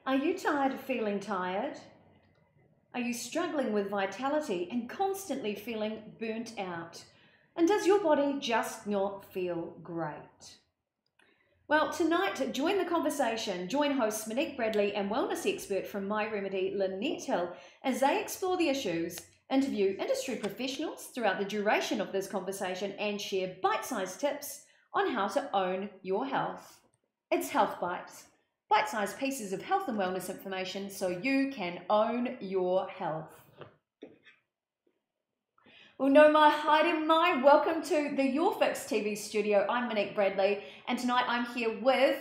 Are you tired of feeling tired? Are you struggling with vitality and constantly feeling burnt out? And does your body just not feel great? Well, tonight, join the conversation. Join hosts Monique Bradley and wellness expert from My Remedy, Lynette Hill, as they explore the issues, interview industry professionals throughout the duration of this conversation, and share bite-sized tips on how to own your health. It's Health Bites. Bite-sized pieces of health and wellness information so you can own your health. Well, no mai haere mai. Welcome to the Your Fix TV studio. I'm Monique Bradley, and tonight I'm here with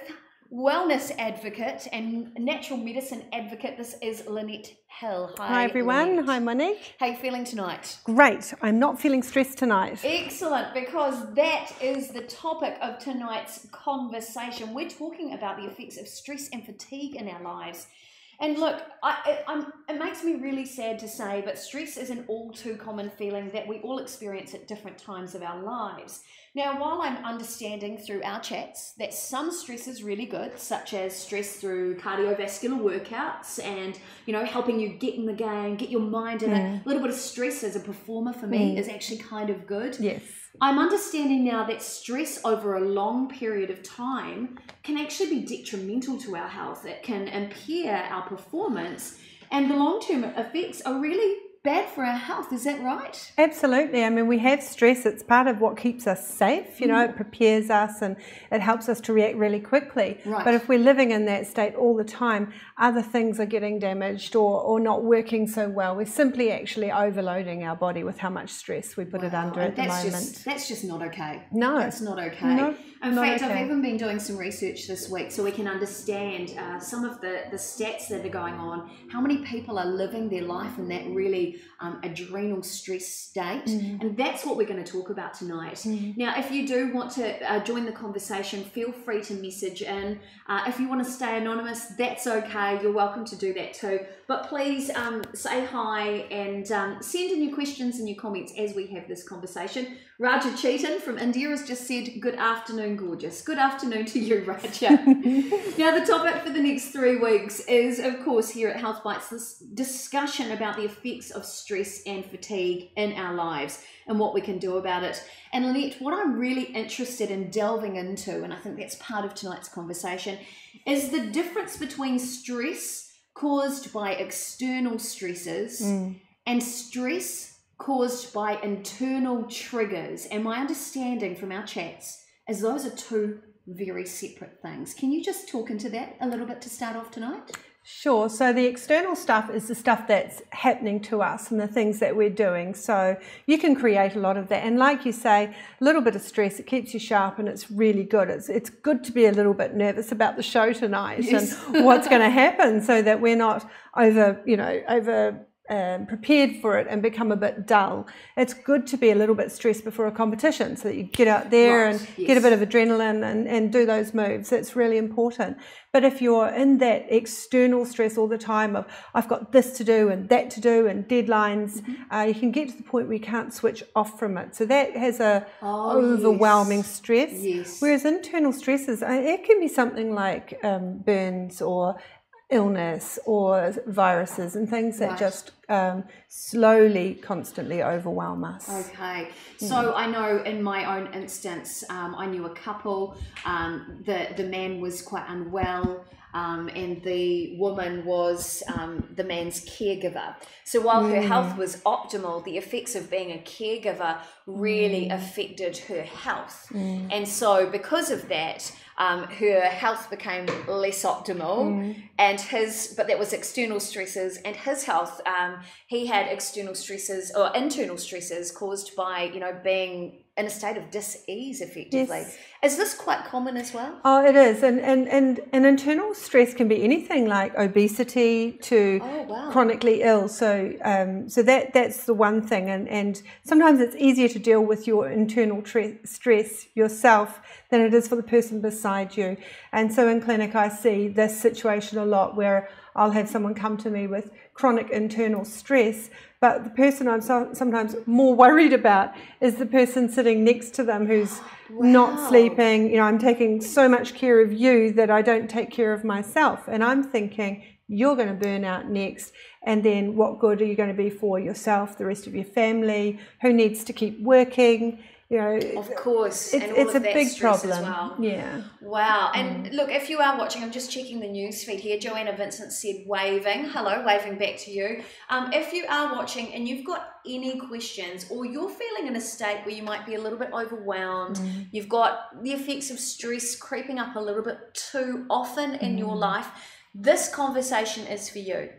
wellness advocate and natural medicine advocate. This is Lynette Hill. Hi everyone. Lynette. Hi Monique. How are you feeling tonight? Great. I'm not feeling stressed tonight. Excellent, because that is the topic of tonight's conversation. We're talking about the effects of stress and fatigue in our lives. And look, it makes me really sad to say, but stress is an all too common feeling that we all experience at different times of our lives. Now, while I'm understanding through our chats that some stress is really good, such as stress through cardiovascular workouts and, you know, helping you get in the game, get your mind in it, a little bit of stress as a performer for me is actually kind of good. Yes. I'm understanding now that stress over a long period of time can actually be detrimental to our health. It can impair our performance, and the long-term effects are really bad for our health. Is that right? Absolutely. I mean, we have stress. It's part of what keeps us safe. You know, it prepares us and it helps us to react really quickly. Right. But if we're living in that state all the time, other things are getting damaged or not working so well. We're simply actually overloading our body with how much stress we put it under at the moment. That's just not okay. No. That's not okay. No, in not fact, okay. I've even been doing some research this week so we can understand some of the stats that are going on, how many people are living their life in that really adrenal stress state, and that's what we're going to talk about tonight. Now, if you do want to join the conversation, feel free to message in. If you want to stay anonymous, that's okay. You're welcome to do that too. But please say hi and send in your questions and your comments as we have this conversation. Raja Chetan from India has just said, good afternoon, gorgeous. Good afternoon to you, Raja. Now, the topic for the next 3 weeks is, of course, here at Health Bites, this discussion about the effects of stress and fatigue in our lives and what we can do about it. And Lynette, what I'm really interested in delving into, and I think that's part of tonight's conversation, is the difference between stress caused by external stresses and stress caused by internal triggers. And my understanding from our chats is those are two very separate things. Can you just talk into that a little bit to start off tonight? Sure. So the external stuff is the stuff that's happening to us and the things that we're doing. So you can create a lot of that. And like you say, a little bit of stress, it keeps you sharp and it's really good. It's good to be a little bit nervous about the show tonight and what's going to happen so that we're not over prepared for it and become a bit dull. It's good to be a little bit stressed before a competition so that you get out there and get a bit of adrenaline and do those moves. That's really important. But if you're in that external stress all the time of I've got this to do and that to do and deadlines, you can get to the point where you can't switch off from it. So that has a overwhelming stress. Yes. Whereas internal stresses, it can be something like burns or illness or viruses and things that just slowly, constantly overwhelm us. Okay, so I know in my own instance, I knew a couple, the man was quite unwell, and the woman was the man's caregiver. So while her health was optimal, the effects of being a caregiver really affected her health. And so because of that, her health became less optimal, but that was external stresses, and his health, he had external stresses or internal stresses caused by, you know, being in a state of dis-ease effectively. Yes. Is this quite common as well? Oh, it is. And internal stress can be anything like obesity to chronically ill. So that's the one thing. And sometimes it's easier to deal with your internal stress yourself than it is for the person beside you. And so in clinic, I see this situation a lot where I'll have someone come to me with chronic internal stress, but the person I'm sometimes more worried about is the person sitting next to them who's not sleeping. You know, I'm taking so much care of you that I don't take care of myself. And I'm thinking, you're going to burn out next. And then what good are you going to be for yourself, the rest of your family, who needs to keep working? You know, of course, it's a big problem as well. Yeah. Wow. And look, if you are watching, I'm just checking the news feed here. Joanna Vincent said waving. Hello, waving back to you. If you are watching and you've got any questions, or you're feeling in a state where you might be a little bit overwhelmed, you've got the effects of stress creeping up a little bit too often in your life, this conversation is for you.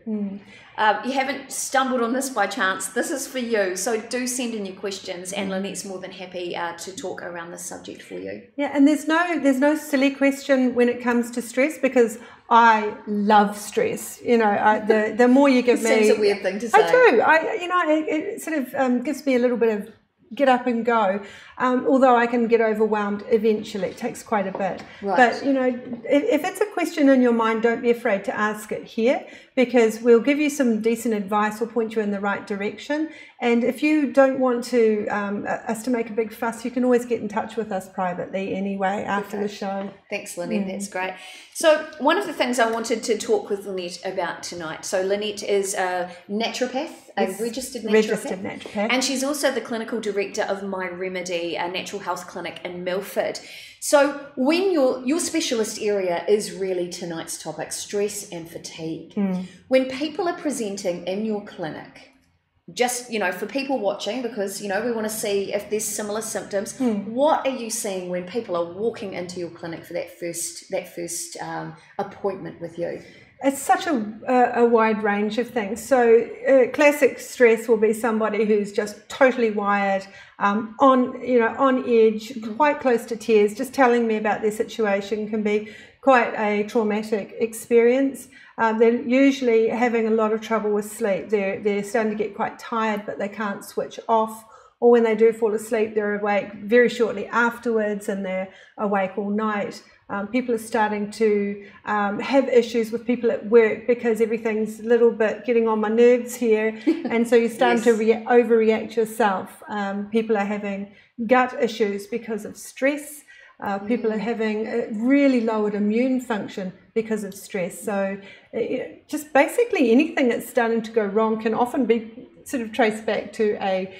You haven't stumbled on this by chance. This is for you. So do send in your questions, and Lynette's more than happy to talk around this subject for you. Yeah, and there's no silly question when it comes to stress, because I love stress. You know, the more you give me, seems a weird thing to say. I do. It sort of gives me a little bit of get up and go, although I can get overwhelmed eventually. It takes quite a bit. Right. But, you know, if it's a question in your mind, don't be afraid to ask it here, because we'll give you some decent advice. We'll point you in the right direction. And if you don't want to us to make a big fuss, you can always get in touch with us privately anyway after the show. Thanks, Lynette. That's great. So one of the things I wanted to talk with Lynette about tonight. So Lynette is a naturopath, a registered naturopath. And she's also the clinical director of My Remedy, a natural health clinic in Milford. So when your specialist area is really tonight's topic, stress and fatigue. When people are presenting in your clinic, just, you know, for people watching, because, you know, we want to see if there's similar symptoms, what are you seeing when people are walking into your clinic for that first appointment with you? It's such a wide range of things. So classic stress will be somebody who's just totally wired, on edge, quite close to tears, just telling me about their situation can be quite a traumatic experience. They're usually having a lot of trouble with sleep. They're starting to get quite tired, but they can't switch off. Or when they do fall asleep, they're awake very shortly afterwards, and they're awake all night. People are starting to have issues with people at work because everything's a little bit getting on my nerves here, and so you're starting to overreact yourself. People are having gut issues because of stress. People are having really lowered immune function because of stress. So just basically anything that's starting to go wrong can often be sort of traced back to a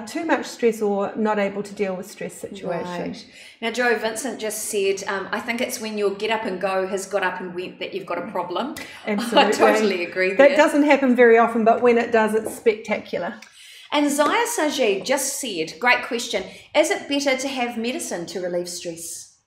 too much stress or not able to deal with stress situation. Right. Now, Joe Vincent just said, I think it's when your get up and go has got up and went that you've got a problem. Absolutely. I totally agree there. That doesn't happen very often, but when it does, it's spectacular. And Zaya Sajid just said, great question, is it better to have medicine to relieve stress?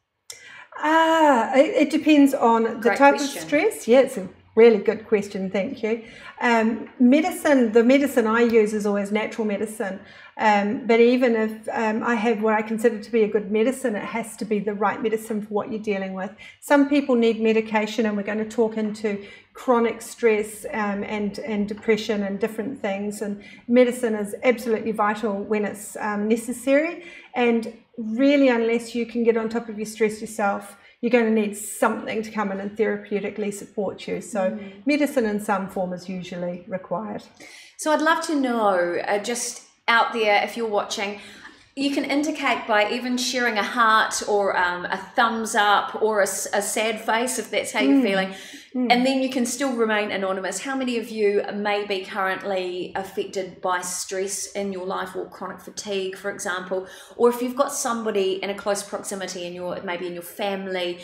It depends on the type of stress. Yeah, it's a really good question, thank you. The medicine I use is always natural medicine. But even if I have what I consider to be a good medicine, it has to be the right medicine for what you're dealing with. Some people need medication, and we're going to talk into chronic stress and depression and different things. And medicine is absolutely vital when it's necessary. And really, unless you can get on top of your stress yourself, you're going to need something to come in and therapeutically support you. So medicine in some form is usually required. So I'd love to know, just out there, if you're watching, you can indicate by even sharing a heart or a thumbs up or a sad face if that's how you're feeling. And then you can still remain anonymous. How many of you may be currently affected by stress in your life, or chronic fatigue, for example? Or if you've got somebody in a close proximity, maybe in your family,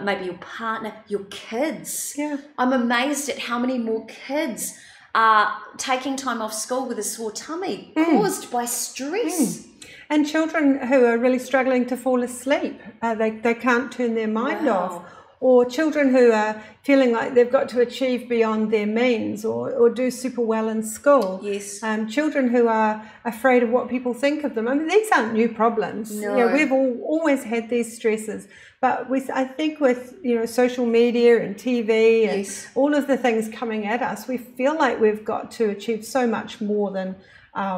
maybe your partner, your kids. Yeah. I'm amazed at how many more kids are taking time off school with a sore tummy caused by stress. And children who are really struggling to fall asleep, they can't turn their mind off. Or children who are feeling like they've got to achieve beyond their means or do super well in school. Yes. Children who are afraid of what people think of them. I mean, these aren't new problems. No. You know, we've always had these stresses. But I think with social media and TV and all of the things coming at us, we feel like we've got to achieve so much more than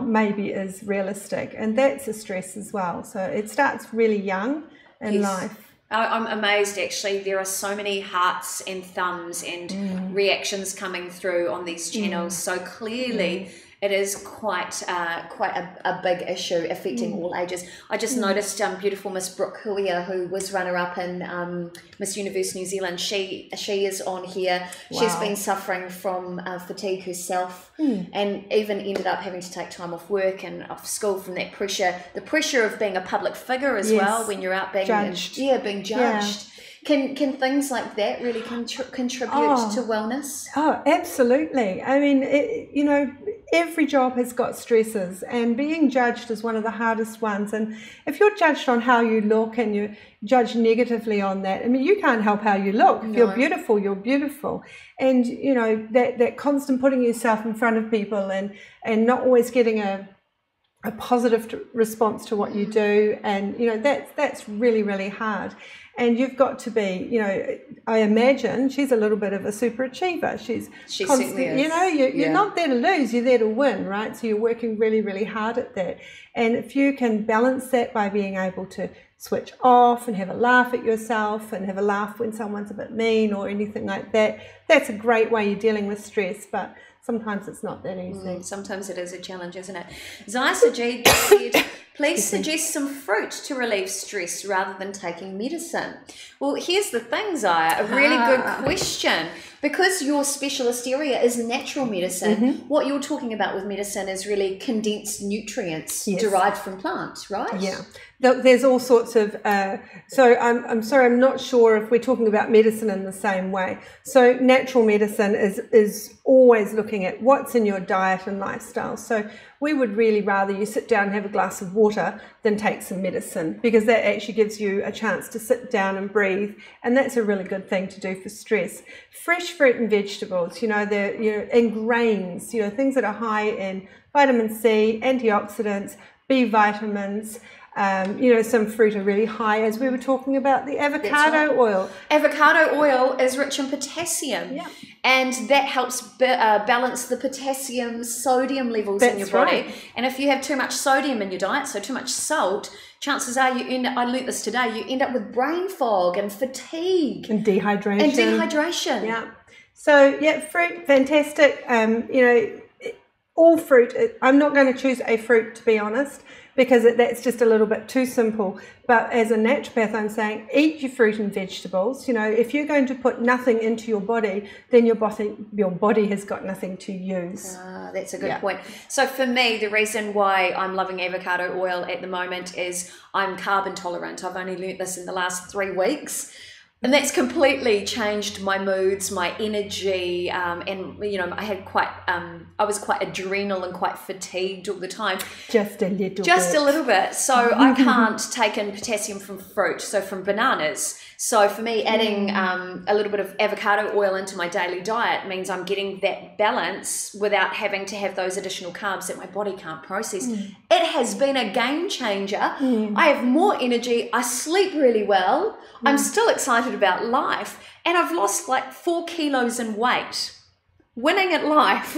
maybe is realistic. And that's a stress as well. So it starts really young in life. I'm amazed, actually. There are so many hearts and thumbs and reactions coming through on these channels. So clearly it is quite a big issue affecting all ages. I just noticed beautiful Miss Brooke Huia, who was runner-up in Miss Universe New Zealand. She is on here. Wow. She's been suffering from fatigue herself, and even ended up having to take time off work and off school from that pressure. The pressure of being a public figure as well, when you're out being judged. Being judged. Can things like that really contribute to wellness? Oh, absolutely. I mean, every job has got stresses, and being judged is one of the hardest ones. And if you're judged on how you look and you're judged negatively on that, I mean, you can't help how you look. If you're beautiful, you're beautiful. And, that constant putting yourself in front of people and not always getting a positive response to what you do, and that's really, really hard. And you've got to be, I imagine she's a little bit of a super achiever. She certainly is. You're not there to lose, you're there to win, right? So you're working really, really hard at that. And if you can balance that by being able to switch off and have a laugh at yourself and have a laugh when someone's a bit mean or anything like that, that's a great way you're dealing with stress. But sometimes it's not that easy. Sometimes it is a challenge, isn't it? Zaisa G said, please suggest some fruit to relieve stress rather than taking medicine. Well, here's the thing, Zaya, a really good question. Because your specialist area is natural medicine, what you're talking about with medicine is really condensed nutrients derived from plants, right? Yeah. There's all sorts of, so I'm sorry, I'm not sure if we're talking about medicine in the same way. So natural medicine is always looking at what's in your diet and lifestyle. So we would really rather you sit down and have a glass of water than take some medicine, because that actually gives you a chance to sit down and breathe, and that's a really good thing to do for stress. Fresh fruit and vegetables, and grains, things that are high in vitamin C, antioxidants, B vitamins. Some fruit are really high, as we were talking about the avocado oil. Avocado oil is rich in potassium, and that helps balance the potassium sodium levels in your body. Right. And if you have too much sodium in your diet, so too much salt, chances are I learnt this today, you end up with brain fog and fatigue. And dehydration. Yeah. So, fruit, fantastic. All fruit, I'm not going to choose a fruit, to be honest, because that's just a little bit too simple. But as a naturopath, I'm saying eat your fruit and vegetables. If you're going to put nothing into your body, then your body has got nothing to use. That's a good point. So for me, the reason why I'm loving avocado oil at the moment is I'm carb intolerant. I've only learnt this in the last 3 weeks. And that's completely changed my moods, my energy, and I was quite adrenal and quite fatigued all the time. Just a little bit. So I can't take in potassium from fruit, so from bananas. So for me, adding a little bit of avocado oil into my daily diet means I'm getting that balance without having to have those additional carbs that my body can't process. It has been a game changer. I have more energy. I sleep really well. I'm still excited about life, and I've lost like 4 kilos in weight. Winning at life.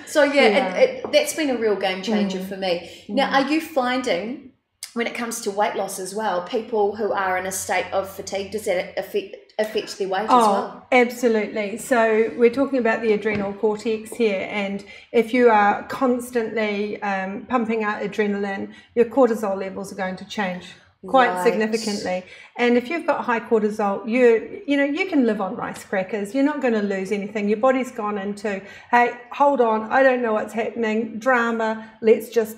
So that's been a real game changer for me. Now, are you finding, when it comes to weight loss as well, people who are in a state of fatigue, does that affect their weight as well? Absolutely. So we're talking about the adrenal cortex here, and if you are constantly pumping out adrenaline, your cortisol levels are going to change quite significantly. And if you've got high cortisol, you can live on rice crackers. You're not going to lose anything. Your body's gone into, hey, hold on, I don't know what's happening, drama, let's just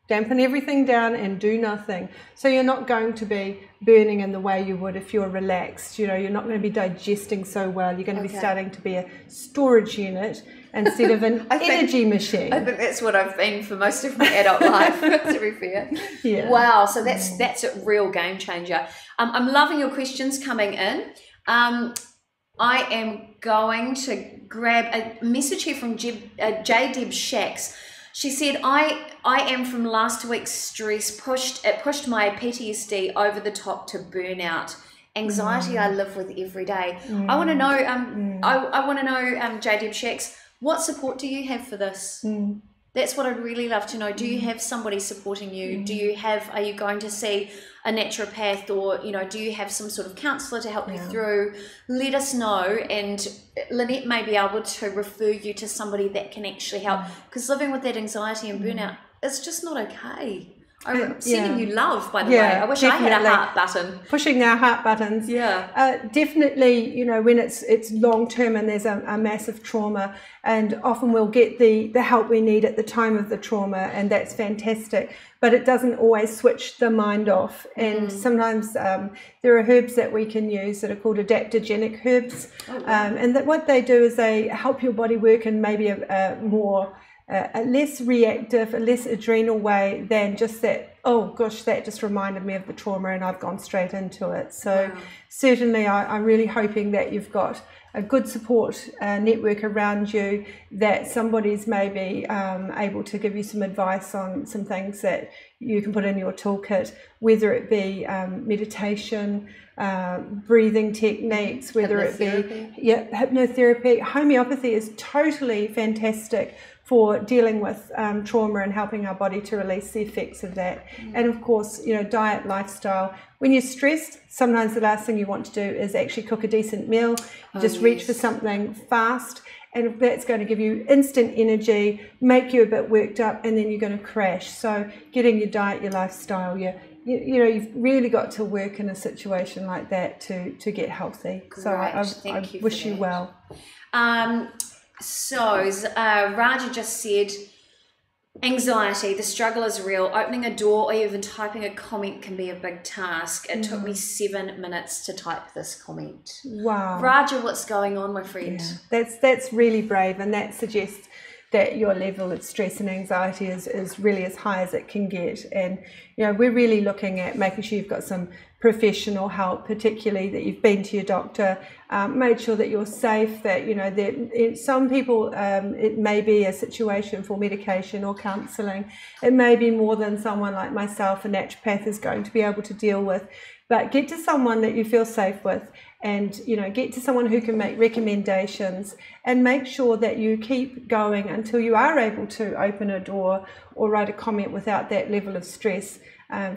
dampen everything down and do nothing. So you're not going to be burning in the way you would if you're relaxed. You're not going to be digesting so well. You're going to be starting to be a storage unit instead of an energy machine. I think that's what I've been for most of my adult life, to be fair. Yeah. Wow, so that's a real game changer. I'm loving your questions coming in. I am going to grab a message here from J. Shacks. She said, I am from last week's stress, pushed my PTSD over the top to burnout. Anxiety I live with every day. I want to know, I want to know, J. Shacks, what support do you have for this? That's what I'd really love to know. Do you have somebody supporting you? Are you going to see a naturopath, or, you know, do you have some sort of counsellor to help you through? Let us know, and Lynette may be able to refer you to somebody that can actually help, because living with that anxiety and burnout is just not okay. I'm sending you love, by the way. I wish definitely. I had a heart button. Pushing our heart buttons. Definitely, you know, when it's long term and there's a massive trauma, and often we'll get the help we need at the time of the trauma, and that's fantastic. But it doesn't always switch the mind off. And sometimes there are herbs that we can use that are called adaptogenic herbs. And that what they do is they help your body work in maybe a less reactive, a less adrenal way than just that, oh gosh, that just reminded me of the trauma and I've gone straight into it. So certainly I'm really hoping that you've got a good support network around you, that somebody's maybe able to give you some advice on some things that you can put in your toolkit, whether it be meditation, breathing techniques, whether it be hypnotherapy. Homeopathy is totally fantastic for dealing with trauma and helping our body to release the effects of that. And of course, you know, diet, lifestyle. When you're stressed, sometimes the last thing you want to do is actually cook a decent meal. You just reach for something fast, and that's going to give you instant energy, make you a bit worked up, and then you're going to crash. So getting your diet, your lifestyle, you know, you've really got to work in a situation like that to get healthy. So I wish you well. So Raja just said, anxiety, the struggle is real. Opening a door or even typing a comment can be a big task. It took me 7 minutes to type this comment. Wow. Raja, what's going on, my friend? That's really brave, and that suggests that your level of stress and anxiety is really as high as it can get. And, you know, we're really looking at making sure you've got some professional help, particularly that you've been to your doctor, made sure that you're safe, that, you know, that some people, it may be a situation for medication or counselling. It may be more than someone like myself, a naturopath, is going to be able to deal with. But get to someone that you feel safe with, and, you know, get to someone who can make recommendations, and make sure that you keep going until you are able to open a door or write a comment without that level of stress.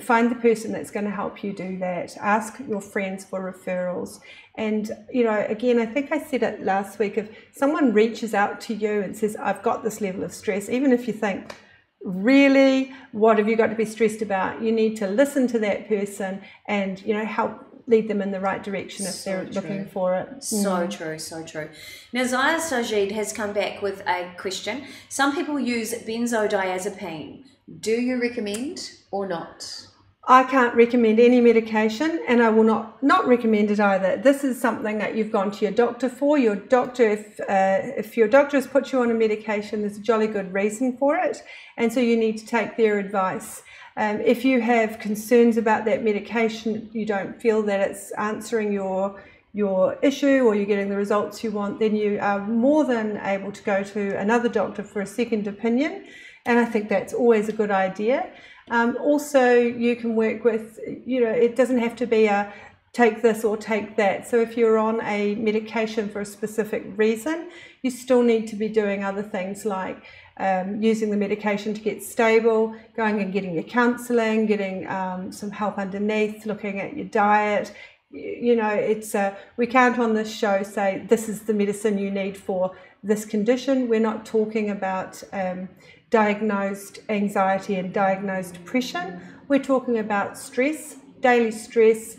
Find the person that's going to help you do that. Ask your friends for referrals. And, you know, again, I think I said it last week, if someone reaches out to you and says, I've got this level of stress, even if you think, really, what have you got to be stressed about? You need to listen to that person and, you know, help lead them in the right direction if they're looking for it. So true, so true. Now, Zaya Sajid has come back with a question. Some people use benzodiazepine. Do you recommend or not? I can't recommend any medication, and I will not recommend it either. This is something that you've gone to your doctor for. Your doctor, if your doctor has put you on a medication, there's a jolly good reason for it, and so you need to take their advice. If you have concerns about that medication, you don't feel that it's answering your issue or you're getting the results you want, then you are more than able to go to another doctor for a second opinion, and I think that's always a good idea. Also, you can work with, you know, it doesn't have to be a take this or take that. So if you're on a medication for a specific reason, you still need to be doing other things like using the medication to get stable, going and getting your counselling, getting some help underneath, looking at your diet. You know, it's we can't on this show say this is the medicine you need for this condition. We're not talking about diagnosed anxiety and diagnosed depression. We're talking about stress, daily stress,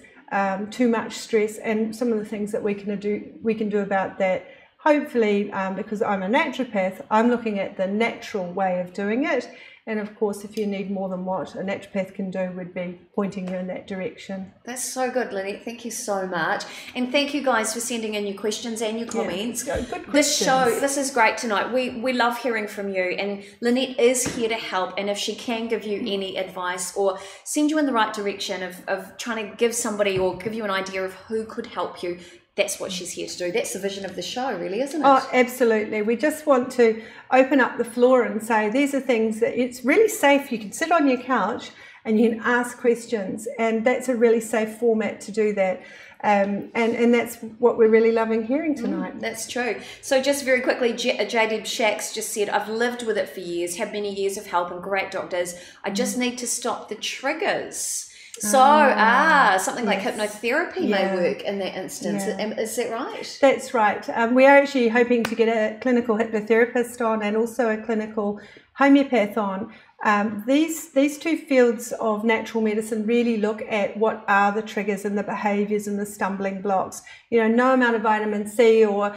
too much stress, and some of the things that we can do about that. Hopefully, because I'm a naturopath, I'm looking at the natural way of doing it. And of course, if you need more than what a naturopath can do, we'd be pointing you in that direction. That's so good, Lynette. Thank you so much. And thank you guys for sending in your questions and your comments. Yeah, good questions. This is great tonight. We love hearing from you. And Lynette is here to help. And if she can give you any advice or send you in the right direction of trying to give somebody or give you an idea of who could help you, that's what she's here to do. That's the vision of the show, really, isn't it? Oh, absolutely. We just want to open up the floor and say these are things that it's really safe. You can sit on your couch and you can ask questions, and that's a really safe format to do that. And that's what we're really loving hearing tonight. That's true. So just very quickly, J.D. Shacks just said, I've lived with it for years, had many years of help and great doctors. I just need to stop the triggers. So, something like hypnotherapy may work in that instance. Yeah. Is that right? That's right. We are actually hoping to get a clinical hypnotherapist on and also a clinical homeopath on. These two fields of natural medicine really look at what are the triggers and the behaviours and the stumbling blocks. No amount of vitamin C or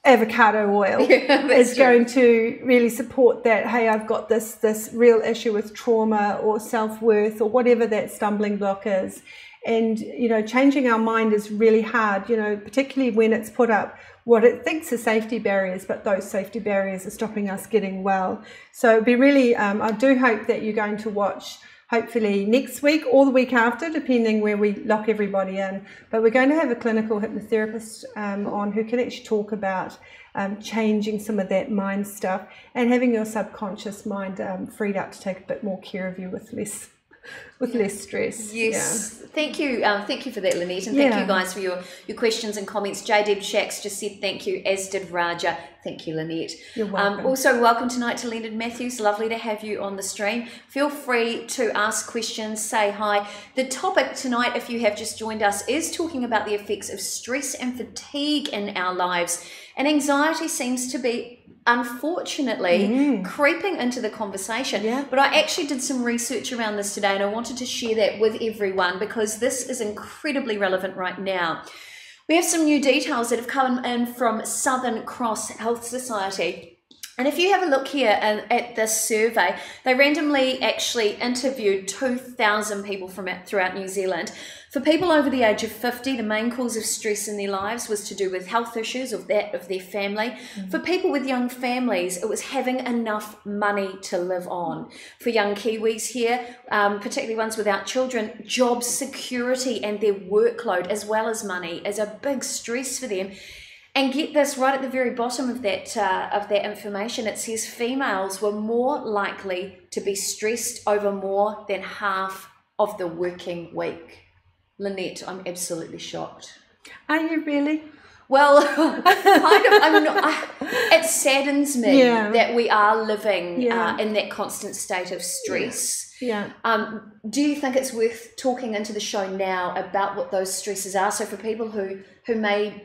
avocado oil is going to really support that. Hey, I've got this real issue with trauma or self-worth or whatever that stumbling block is. And changing our mind is really hard, particularly when it's put up what it thinks are safety barriers, but those safety barriers are stopping us getting well. So it'd be really, I do hope that you're going to watch hopefully next week or the week after, depending where we lock everybody in. But we're going to have a clinical hypnotherapist on who can actually talk about changing some of that mind stuff and having your subconscious mind freed up to take a bit more care of you with less stress. Yes. Yeah. Thank you for that, Lynette, and thank you guys for your questions and comments. J.D. Shacks just said thank you, as did Raja. Thank you, Lynette. You're welcome. Also, welcome tonight to Leonard Matthews. Lovely to have you on the stream. Feel free to ask questions, say hi. The topic tonight, if you have just joined us, is talking about the effects of stress and fatigue in our lives. And anxiety seems to be, unfortunately, creeping into the conversation. Yeah. But I actually did some research around this today, and I wanted to share that with everyone because this is incredibly relevant right now. We have some new details that have come in from Southern Cross Health Society. And if you have a look here at this survey, they randomly actually interviewed 2,000 people from throughout New Zealand. For people over the age of 50, the main cause of stress in their lives was to do with health issues of their family. For people with young families, it was having enough money to live on. For young Kiwis here, particularly ones without children, job security and their workload as well as money is a big stress for them. And get this, right at the very bottom of that information, it says females were more likely to be stressed over more than half of the working week. Lynette, I'm absolutely shocked. Are you really? Well, kind of. It saddens me that we are living in that constant state of stress. Yeah. Do you think it's worth talking into the show now about what those stresses are? So for people who may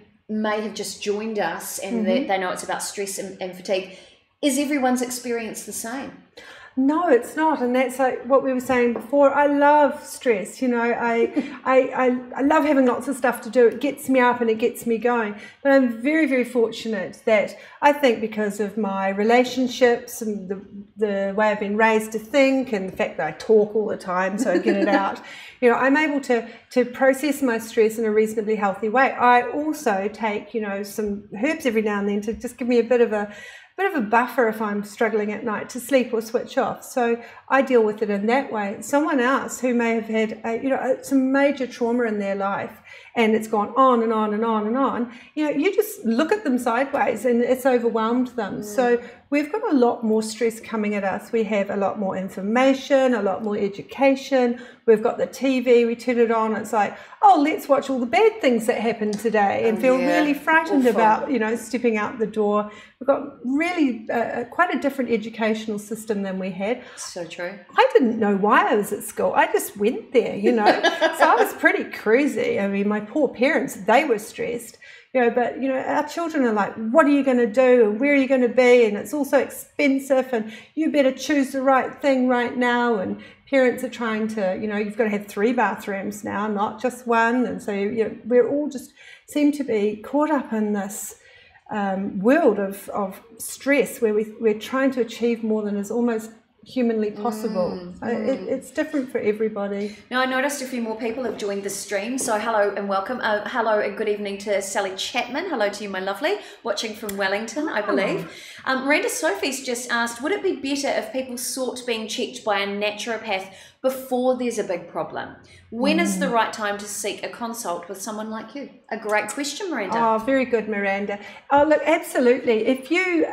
have just joined us and they know it's about stress and fatigue, is everyone's experience the same? No, it's not, and that's like what we were saying before. I love stress, I love having lots of stuff to do. It gets me up and it gets me going. But I'm very, very fortunate that I think because of my relationships and the way I've been raised to think and the fact that I talk all the time, so I get it out, I'm able to process my stress in a reasonably healthy way. I also take, some herbs every now and then to just give me a bit of a buffer if I'm struggling at night to sleep or switch off. So I deal with it in that way. Someone else who may have had some major trauma in their life and it's gone on and on and on and on, you just look at them sideways and it's overwhelmed them. So we've got a lot more stress coming at us. We have a lot more information, a lot more education. We've got the TV, we turn it on, it's like, oh, let's watch all the bad things that happened today and feel really frightened about, stepping out the door. We've got really quite a different educational system than we had. So true. I didn't know why I was at school. I just went there, So I was pretty crazy. I mean, my poor parents, they were stressed. But our children are like, what are you going to do and where are you going to be, and it's all so expensive and you better choose the right thing right now, and parents are trying to, you've got to have 3 bathrooms now, not just one, and so we're all just seem to be caught up in this world of stress where we're trying to achieve more than is almost humanly possible. It's different for everybody. Now I noticed a few more people have joined the stream, so hello and welcome. Hello and good evening to Sally Chapman. Hello to you, my lovely, watching from Wellington, I believe. Miranda Sophie's just asked, would it be better if people sought being checked by a naturopath before there's a big problem. When is the right time to seek a consult with someone like you? A great question, Miranda. Oh, very good, Miranda. Oh, look, absolutely. If you,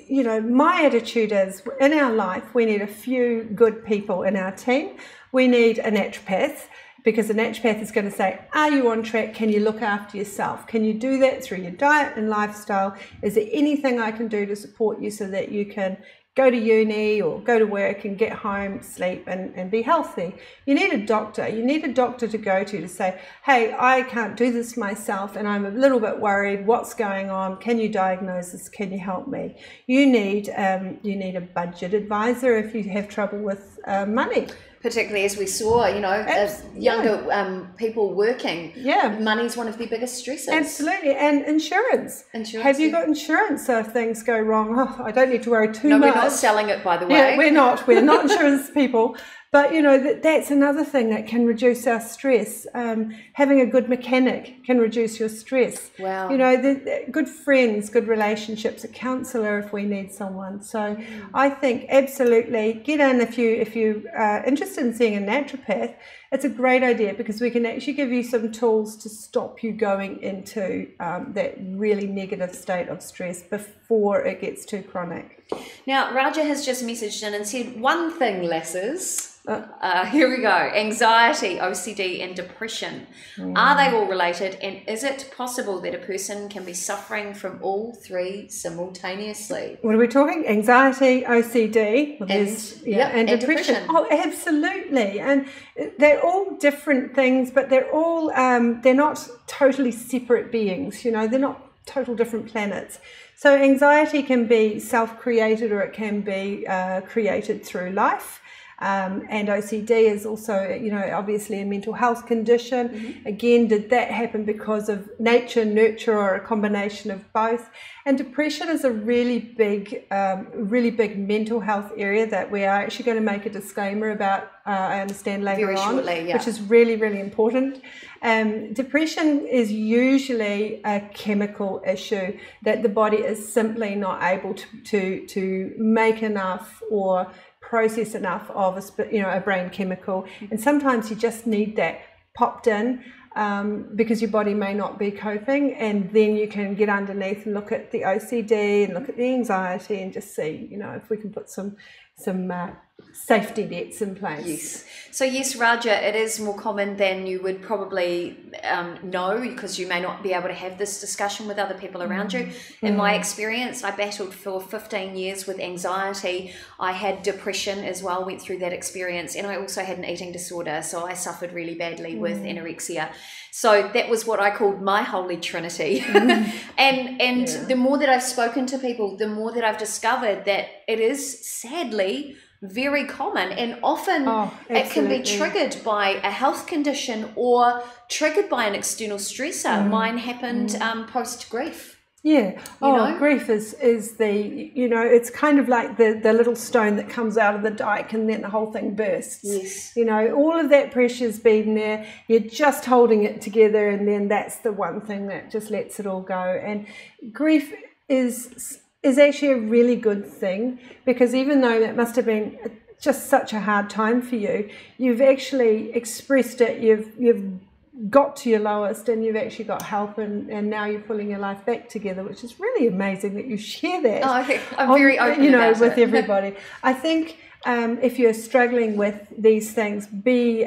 you know, my attitude is in our life, we need a few good people in our team. We need a naturopath, because a naturopath is going to say, are you on track? Can you look after yourself? Can you do that through your diet and lifestyle? Is there anything I can do to support you so that you can go to uni or go to work and get home, sleep and be healthy? You need a doctor. You need a doctor to go to say, hey, I can't do this myself and I'm a little bit worried. What's going on? Can you diagnose this? Can you help me? You need a budget advisor if you have trouble with money. Particularly as we saw, you know, as younger people working, money's one of their biggest stresses. Absolutely. And insurance. Have you got insurance so if things go wrong? Oh, I don't need to worry too much. No, we're not selling it, by the way. Yeah, we're not insurance people. But, you know, that's another thing that can reduce our stress. Having a good mechanic can reduce your stress. Wow. You know, good friends, good relationships, a counsellor if we need someone. So I think absolutely get in if you are interested in seeing a naturopath. It's a great idea because we can actually give you some tools to stop you going into that really negative state of stress before it gets too chronic. Now, Raja has just messaged in and said, one thing, lasses. Here we go. Anxiety, OCD and depression. Are they all related? And is it possible that a person can be suffering from all three simultaneously? What are we talking? Anxiety, OCD, and depression. Oh, absolutely. And they're all different things, but they're all, they're not totally separate beings. You know, they're not total different planets. So anxiety can be self-created or it can be created through life. And OCD is also, you know, obviously a mental health condition. Again, did that happen because of nature, nurture, or a combination of both? And depression is a really big mental health area that we are actually going to make a disclaimer about, I understand, later on, which is really, really important. Depression is usually a chemical issue that the body is simply not able to make enough or process enough of a brain chemical, and sometimes you just need that popped in because your body may not be coping, and then you can get underneath and look at the OCD and look at the anxiety and just see, you know, if we can put some safety nets in place. Yes. So yes, Raja, it is more common than you would probably know, because you may not be able to have this discussion with other people around you. In my experience, I battled for 15 years with anxiety. I had depression as well, went through that experience, and I also had an eating disorder, so I suffered really badly with anorexia. So that was what I called my holy trinity. And the more that I've spoken to people, the more that I've discovered that it is sadly very common, and often it can be triggered by a health condition or triggered by an external stressor. Mine happened post-grief. Yeah. Grief is the, you know, it's kind of like the little stone that comes out of the dike and then the whole thing bursts. Yes. You know, all of that pressure's been there. You're just holding it together, and then that's the one thing that just lets it all go. And grief is actually a really good thing, because even though that must have been just such a hard time for you, you've actually expressed it, you've got to your lowest, and you've actually got help, and now you're pulling your life back together, which is really amazing that you share that. Oh, okay. I'm very open, you know, with everybody. I think if you're struggling with these things, be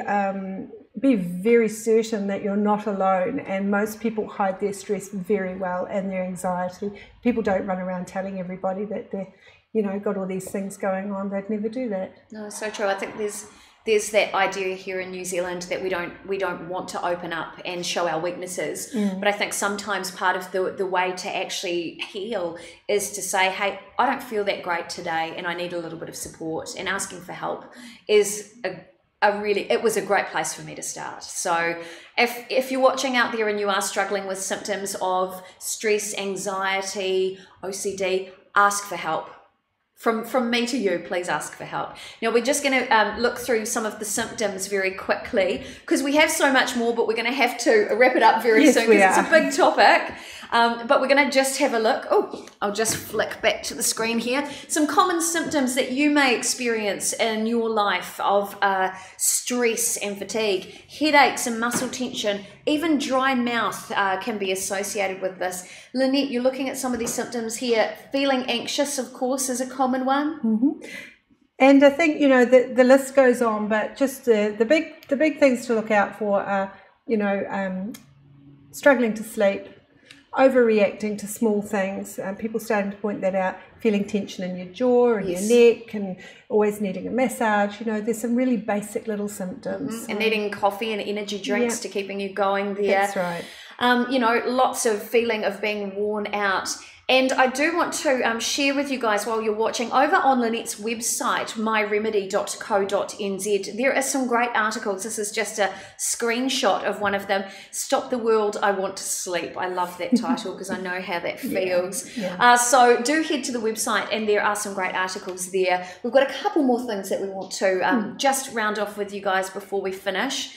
very certain that you're not alone, and most people hide their stress very well and their anxiety. People don't run around telling everybody that they're, you know, got all these things going on. They'd never do that. No, so true. I think there's that idea here in New Zealand that we don't want to open up and show our weaknesses. But I think sometimes part of the way to actually heal is to say, hey, I don't feel that great today and I need a little bit of support, and asking for help is it was a great place for me to start. So if you're watching out there and you are struggling with symptoms of stress, anxiety, OCD, ask for help. From me to you, please ask for help. Now, we're just going to look through some of the symptoms very quickly, because we have so much more, but we're going to have to wrap it up very soon, because it's a big topic. But we're going to just have a look. Oh, I'll just flick back to the screen here. Some common symptoms that you may experience in your life of stress and fatigue. Headaches and muscle tension, even dry mouth can be associated with this. Lynette, you're looking at some of these symptoms here. Feeling anxious, of course, is a common one. Mm-hmm. And I think, you know, the list goes on, but just the big things to look out for are, you know, struggling to sleep, overreacting to small things, people starting to point that out, feeling tension in your jaw and your neck and always needing a massage. You know, there's some really basic little symptoms. And needing coffee and energy drinks to keeping you going there. That's right. You know, lots of feeling of being worn out. And I do want to share with you guys while you're watching, over on Lynette's website, myremedy.co.nz, there are some great articles. This is just a screenshot of one of them. Stop the World, I Want to Sleep. I love that title because I know how that feels. So do head to the website and there are some great articles there. We've got a couple more things that we want to just round off with you guys before we finish.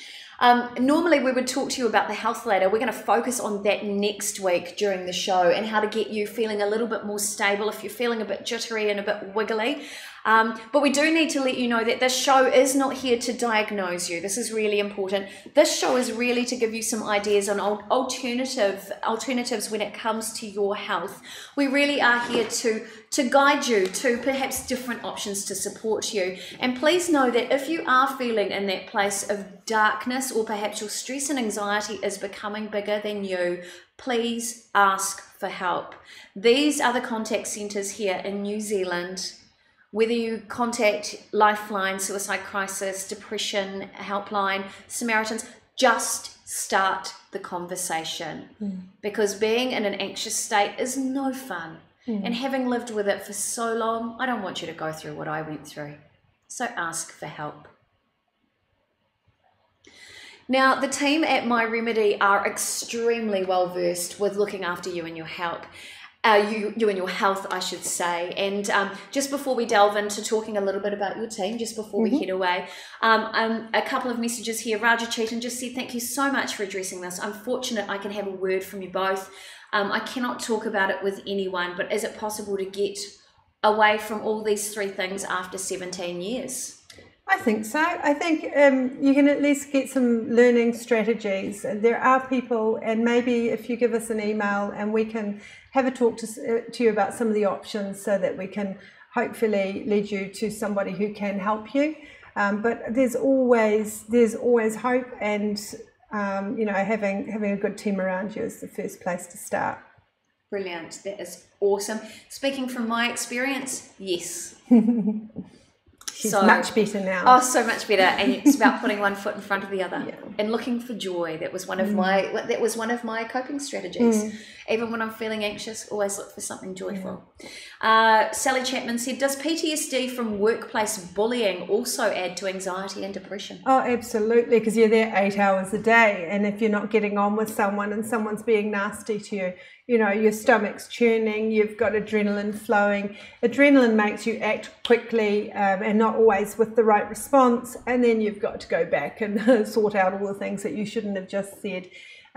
Normally we would talk to you about the health ladder. We're going to focus on that next week during the show and how to get you feeling a little bit more stable if you're feeling a bit jittery and a bit wiggly. But we do need to let you know that this show is not here to diagnose you. This is really important. This show is really to give you some ideas on alternatives when it comes to your health. We really are here to guide you to perhaps different options to support you. And please know that if you are feeling in that place of darkness, or perhaps your stress and anxiety is becoming bigger than you, please ask for help. These are the contact centres here in New Zealand. Whether you contact Lifeline, Suicide Crisis, Depression Helpline, Samaritans, just start the conversation. Because being in an anxious state is no fun. And having lived with it for so long, I don't want you to go through what I went through. So ask for help. Now, the team at My Remedy are extremely well versed with looking after you and your health. You and your health, I should say. And just before we delve into talking a little bit about your team, just before we head away, a couple of messages here. Raja Chetan just said, thank you so much for addressing this. I'm fortunate I can have a word from you both. I cannot talk about it with anyone, but is it possible to get away from all these three things after 17 years? I think so. I think you can at least get some learning strategies. There are people, and maybe if you give us an email and we can have a talk to you about some of the options so that we can hopefully lead you to somebody who can help you. But there's always hope, and you know, having a good team around you is the first place to start. Brilliant. That is awesome. Speaking from my experience, yes. She's much better now. Oh, so much better. And it's about putting one foot in front of the other and looking for joy. That was one of my coping strategies. Even when I'm feeling anxious, always look for something joyful. Sally Chapman said, does PTSD from workplace bullying also add to anxiety and depression? Oh, absolutely, because you're there 8 hours a day, and if you're not getting on with someone and someone's being nasty to you, you know, your stomach's churning, you've got adrenaline flowing. Adrenaline makes you act quickly and not always with the right response, and then you've got to go back and sort out all the things that you shouldn't have just said.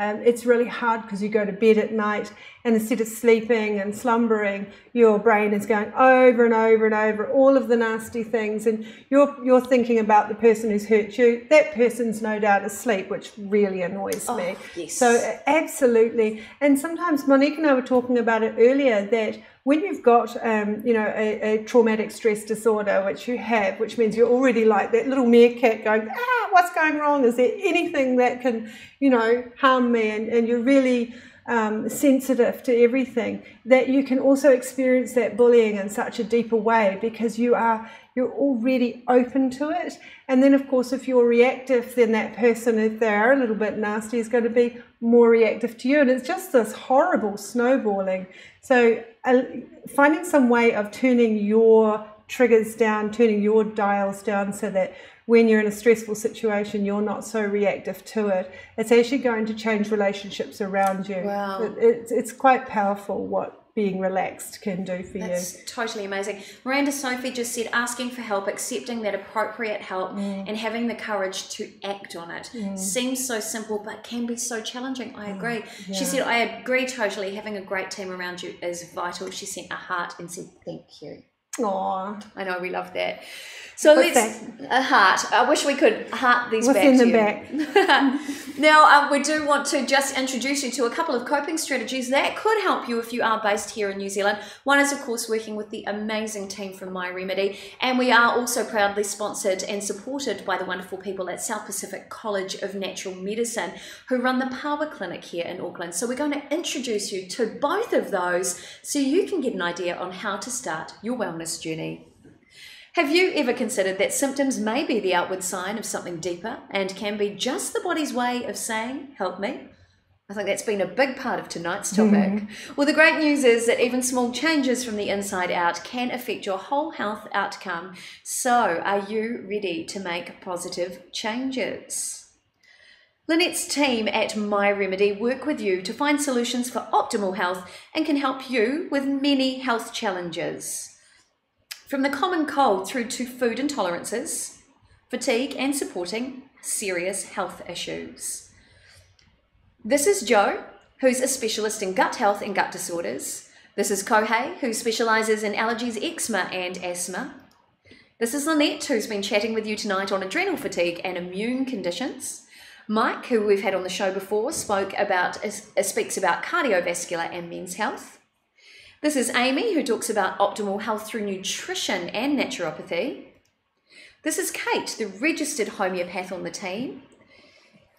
It's really hard because you go to bed at night, and instead of sleeping and slumbering, your brain is going over and over and over all of the nasty things, and you're thinking about the person who's hurt you. That person's no doubt asleep, which really annoys me. Yes. So absolutely. And sometimes Monique and I were talking about it earlier, that when you've got you know, a traumatic stress disorder, which you have, which means you're already like that little meerkat going, what's going wrong? Is there anything that can, you know, harm me? And you're really sensitive to everything, that you can also experience that bullying in such a deeper way because you're already open to it. And then, of course, if you're reactive, then that person, if they are a little bit nasty, is going to be more reactive to you. And it's just this horrible snowballing. So finding some way of turning your triggers down, turning your dials down, so that when you're in a stressful situation, you're not so reactive to it. It's actually going to change relationships around you. Wow. It's quite powerful what being relaxed can do for you. That's totally amazing. Miranda Sophie just said, asking for help, accepting that appropriate help and having the courage to act on it. Seems so simple, but can be so challenging. I agree. Yeah. She said, I agree totally. Having a great team around you is vital. She sent a heart and said, thank you. Aww. I know, we love that. So a heart. I wish we could heart these back to you. Send them back. Now, we do want to just introduce you to a couple of coping strategies that could help you if you are based here in New Zealand. One is, of course, working with the amazing team from My Remedy, and we are also proudly sponsored and supported by the wonderful people at South Pacific College of Natural Medicine, who run the Power Clinic here in Auckland. So we're going to introduce you to both of those so you can get an idea on how to start your wellness journey. Have you ever considered that symptoms may be the outward sign of something deeper and can be just the body's way of saying, help me? I think that's been a big part of tonight's topic. Well, the great news is that even small changes from the inside out can affect your whole health outcome. So, are you ready to make positive changes? Lynette's team at My Remedy work with you to find solutions for optimal health and can help you with many health challenges. From the common cold through to food intolerances, fatigue and supporting serious health issues. This is Jo, who's a specialist in gut health and gut disorders. This is Kohei, who specialises in allergies, eczema and asthma. This is Lynette, who's been chatting with you tonight on adrenal fatigue and immune conditions. Mike, who we've had on the show before, speaks about cardiovascular and men's health. This is Amy, who talks about optimal health through nutrition and naturopathy. This is Kate, the registered homeopath on the team.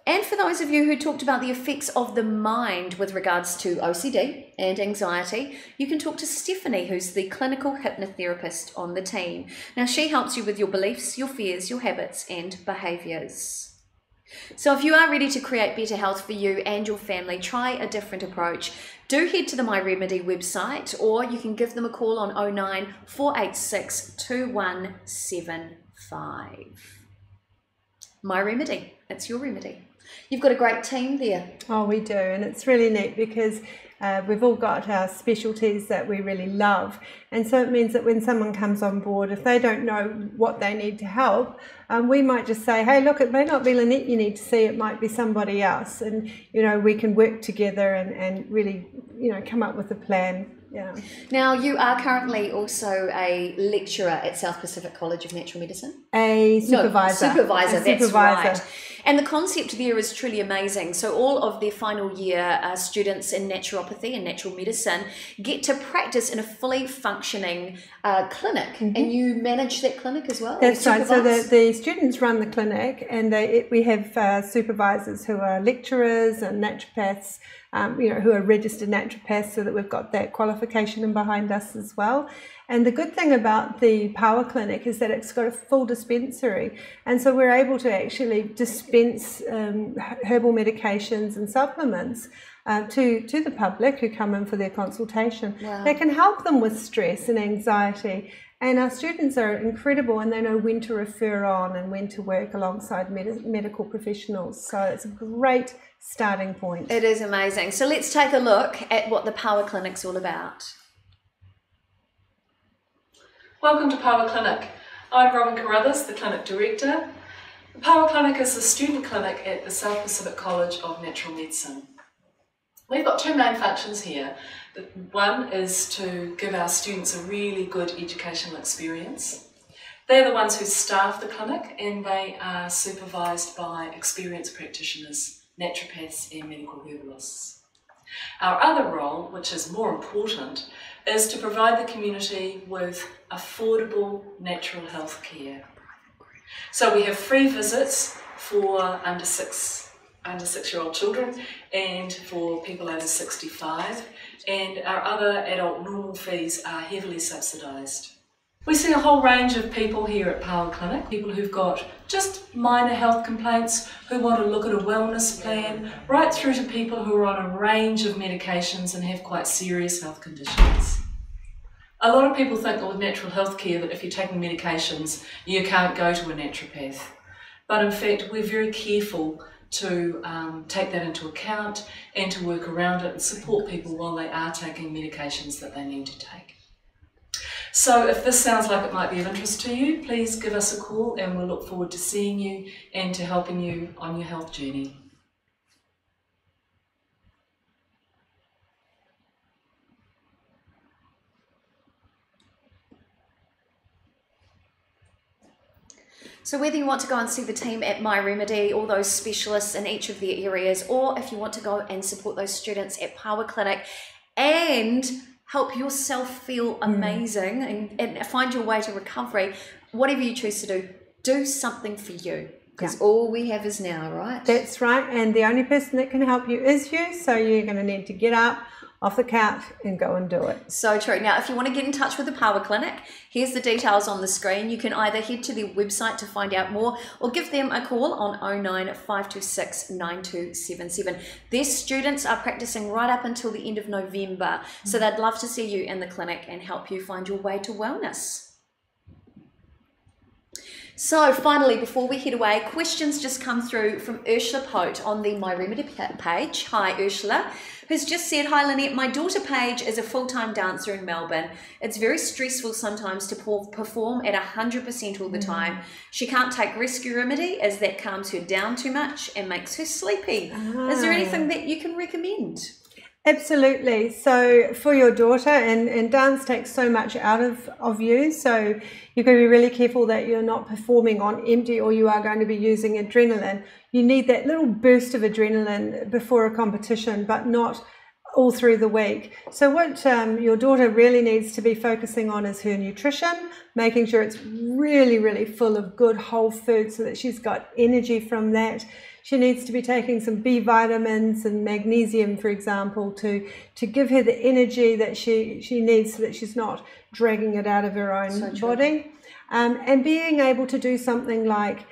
And for those of you who talked about the effects of the mind with regards to OCD and anxiety, you can talk to Stephanie, who's the clinical hypnotherapist on the team. Now, she helps you with your beliefs, your fears, your habits, and behaviours. So if you are ready to create better health for you and your family, try a different approach. Do head to the My Remedy website, or you can give them a call on 09 486 2175. My Remedy, it's your remedy. You've got a great team there. Oh, we do, and it's really neat because we've all got our specialties that we really love, and so it means that when someone comes on board, if they don't know what they need to help, we might just say, hey, look, it may not be Lynette you need to see, it might be somebody else, and we can work together and really come up with a plan. Yeah. Now, you are currently also a lecturer at South Pacific College of Natural Medicine. A supervisor. That's right. And the concept there is truly amazing. So all of their final year students in naturopathy and natural medicine get to practice in a fully functioning clinic. And you manage that clinic as well? That's right. So the students run the clinic, and we have supervisors who are lecturers and naturopaths, who are registered naturopaths, so that we've got that qualification in behind us as well. And the good thing about the Power Clinic is that it's got a full dispensary, and so we're able to actually dispense herbal medications and supplements to the public who come in for their consultation. Wow. That can help them with stress and anxiety. And our students are incredible, and they know when to refer on and when to work alongside medical professionals. So it's a great starting point. It is amazing. So let's take a look at what the Power Clinic's all about. Welcome to Power Clinic. I'm Robin Carruthers, the Clinic Director. The Power Clinic is a student clinic at the South Pacific College of Natural Medicine. We've got two main functions here. One is to give our students a really good educational experience. They're the ones who staff the clinic, and they are supervised by experienced practitioners, naturopaths and medical herbalists. Our other role, which is more important, is to provide the community with affordable natural health care. So we have free visits for under 6-year-old children and for people over 65, and our other adult normal fees are heavily subsidised. We see a whole range of people here at Power Clinic, people who've got just minor health complaints, who want to look at a wellness plan, right through to people who are on a range of medications and have quite serious health conditions. A lot of people think with natural health care that if you're taking medications, you can't go to a naturopath. But in fact, we're very careful to take that into account and to work around it and support people while they are taking medications that they need to take. So if this sounds like it might be of interest to you, please give us a call and we'll look forward to seeing you and to helping you on your health journey. So whether you want to go and see the team at My Remedy, all those specialists in each of their areas, or if you want to go and support those students at Power Clinic and help yourself feel amazing and find your way to recovery, whatever you choose to do something for you. Because all we have is now, right? That's right. And the only person that can help you is you. So you're going to need to get up off the couch and go and do it. So true. Now, if you want to get in touch with the Power Clinic, here's the details on the screen. You can either head to their website to find out more or give them a call on 09526 9277. Their students are practicing right up until the end of November, so they'd love to see you in the clinic and help you find your way to wellness. So finally, before we head away, questions just come through from Ursula Pote on the My Remedy page. Hi, Ursula, who's just said, hi, Lynette, my daughter Paige is a full-time dancer in Melbourne. It's very stressful sometimes to perform at 100% all the time. She can't take Rescue Remedy as that calms her down too much and makes her sleepy. Is there anything that you can recommend? Absolutely. So for your daughter, and dance takes so much out of you, so you've got to be really careful that you're not performing on empty, or you are going to be using adrenaline. You need that little burst of adrenaline before a competition, but not all through the week. So what your daughter really needs to be focusing on is her nutrition, making sure it's really, really full of good whole food so that she's got energy from that. She needs to be taking some B vitamins and magnesium, for example, to give her the energy that she needs so that she's not dragging it out of her own body. And being able to do something like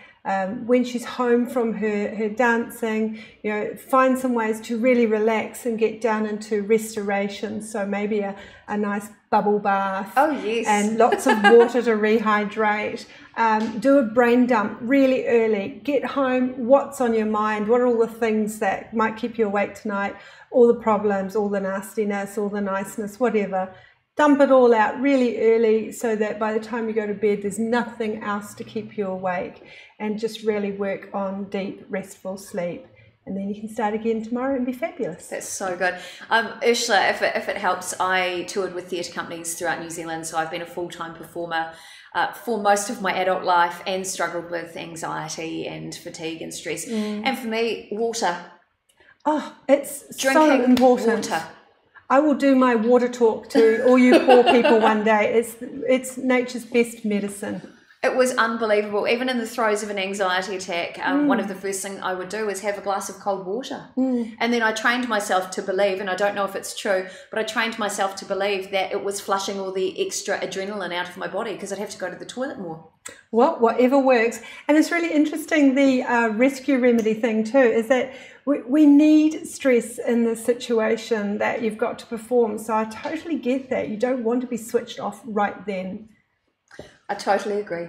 when she's home from her dancing, you know, find some ways to really relax and get down into restoration. So maybe a nice bubble bath. Oh, yes. And lots of water to rehydrate. Do a brain dump really early. Get home, what's on your mind? What are all the things that might keep you awake tonight? All the problems, all the nastiness, all the niceness, whatever. Dump it all out really early so that by the time you go to bed, there's nothing else to keep you awake, and just really work on deep, restful sleep. And then you can start again tomorrow and be fabulous. That's so good. Ursula, if it helps, I toured with theatre companies throughout New Zealand, so I've been a full-time performer for most of my adult life and struggled with anxiety and fatigue and stress. And for me, water. Oh, it's drinking so important. Water. I will do my water talk to all you poor people one day. It's nature's best medicine. It was unbelievable. Even in the throes of an anxiety attack, one of the first things I would do is have a glass of cold water. And then I trained myself to believe, and I don't know if it's true, but I trained myself to believe that it was flushing all the extra adrenaline out of my body because I'd have to go to the toilet more. Well, whatever works. And it's really interesting, the Rescue Remedy thing too, is that we need stress in the situation that you've got to perform. So I totally get that. You don't want to be switched off right then. I totally agree.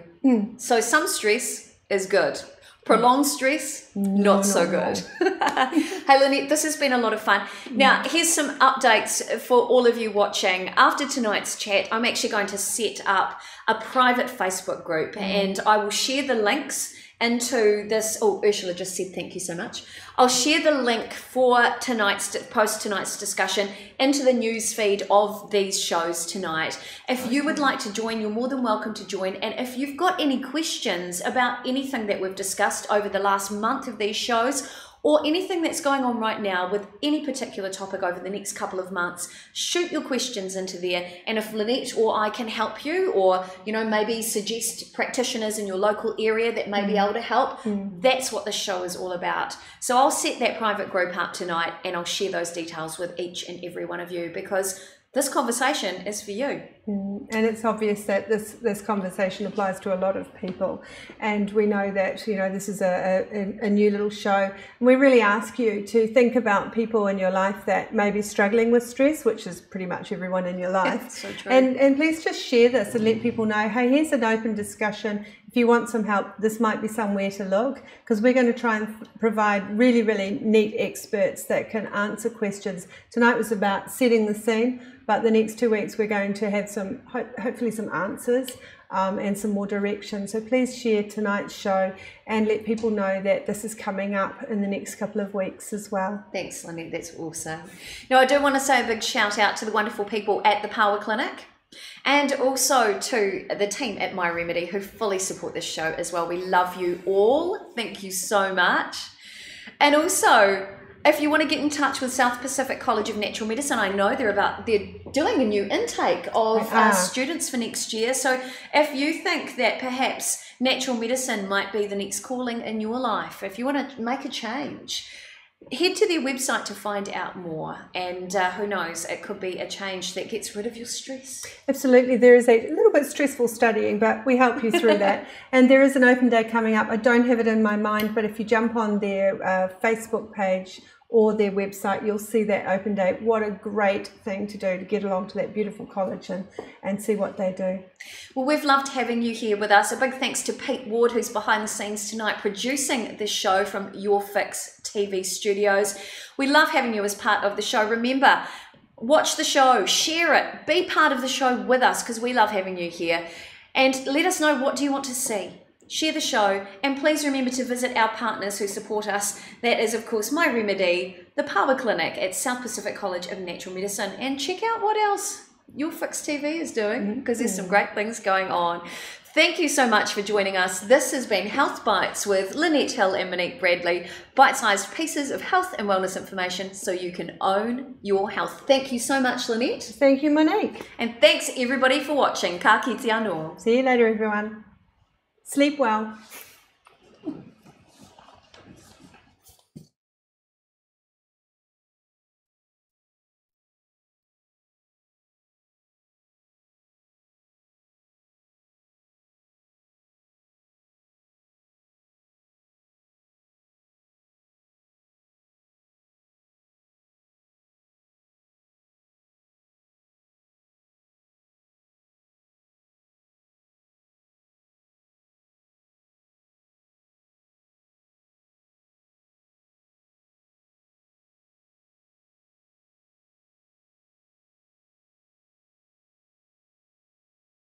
So some stress is good. Prolonged stress, not so good. Hey, Lynette, this has been a lot of fun. Now, here's some updates for all of you watching. After tonight's chat, I'm actually going to set up a private Facebook group, and I will share the links into this. Oh, Ursula just said thank you so much. I'll share the link for tonight's discussion into the news feed of these shows tonight. If you would like to join, you're more than welcome to join. And if you've got any questions about anything that we've discussed over the last month of these shows, or anything that's going on right now with any particular topic over the next couple of months, shoot your questions into there. And if Lynette or I can help you, or maybe suggest practitioners in your local area that may be able to help, that's what the show is all about. So I'll set that private group up tonight, and I'll share those details with each and every one of you, because this conversation is for you. And it's obvious that this conversation applies to a lot of people. And we know that, this is a new little show. And we really ask you to think about people in your life that may be struggling with stress, which is pretty much everyone in your life. So true. And please just share this and let people know, hey, here's an open discussion. if you want some help, this might be somewhere to look, because we're going to try and provide really, really neat experts that can answer questions. Tonight was about setting the scene, but the next 2 weeks we're going to have some, hopefully some answers and some more direction. So please share tonight's show and let people know that this is coming up in the next couple of weeks as well. Thanks, Lynette. That's awesome. Now, I do want to say a big shout out to the wonderful people at the Power Clinic, and also to the team at My Remedy who fully support this show as well. We love you all. Thank you so much. And also, if you want to get in touch with South Pacific College of Natural Medicine, I know they're doing a new intake of students for next year. So if you think that perhaps natural medicine might be the next calling in your life, if you want to make a change, head to their website to find out more, and who knows, it could be a change that gets rid of your stress. Absolutely. There is a little bit stressful studying, but we help you through that. And there is an open day coming up. I don't have it in my mind, but if you jump on their Facebook page or their website, you'll see that open day. What a great thing to do, to get along to that beautiful college and see what they do. Well, we've loved having you here with us. A big thanks to Pete Ward, who's behind the scenes tonight, producing this show from Your Fix TV studios. We love having you as part of the show. Remember, watch the show, share it, be part of the show with us, because we love having you here. And let us know, what do you want to see? Share the show, and please remember to visit our partners who support us. That is, of course, My Remedy, the Power Clinic at South Pacific College of Natural Medicine, and check out what else Your Fix TV is doing, because there's some great things going on. Thank you so much for joining us. This has been Health Bites with Lynette Hill and Monique Bradley. Bite-sized pieces of health and wellness information so you can own your health. Thank you so much, Lynette. Thank you, Monique. And thanks everybody for watching. Ka kite anō. See you later, everyone. Sleep well.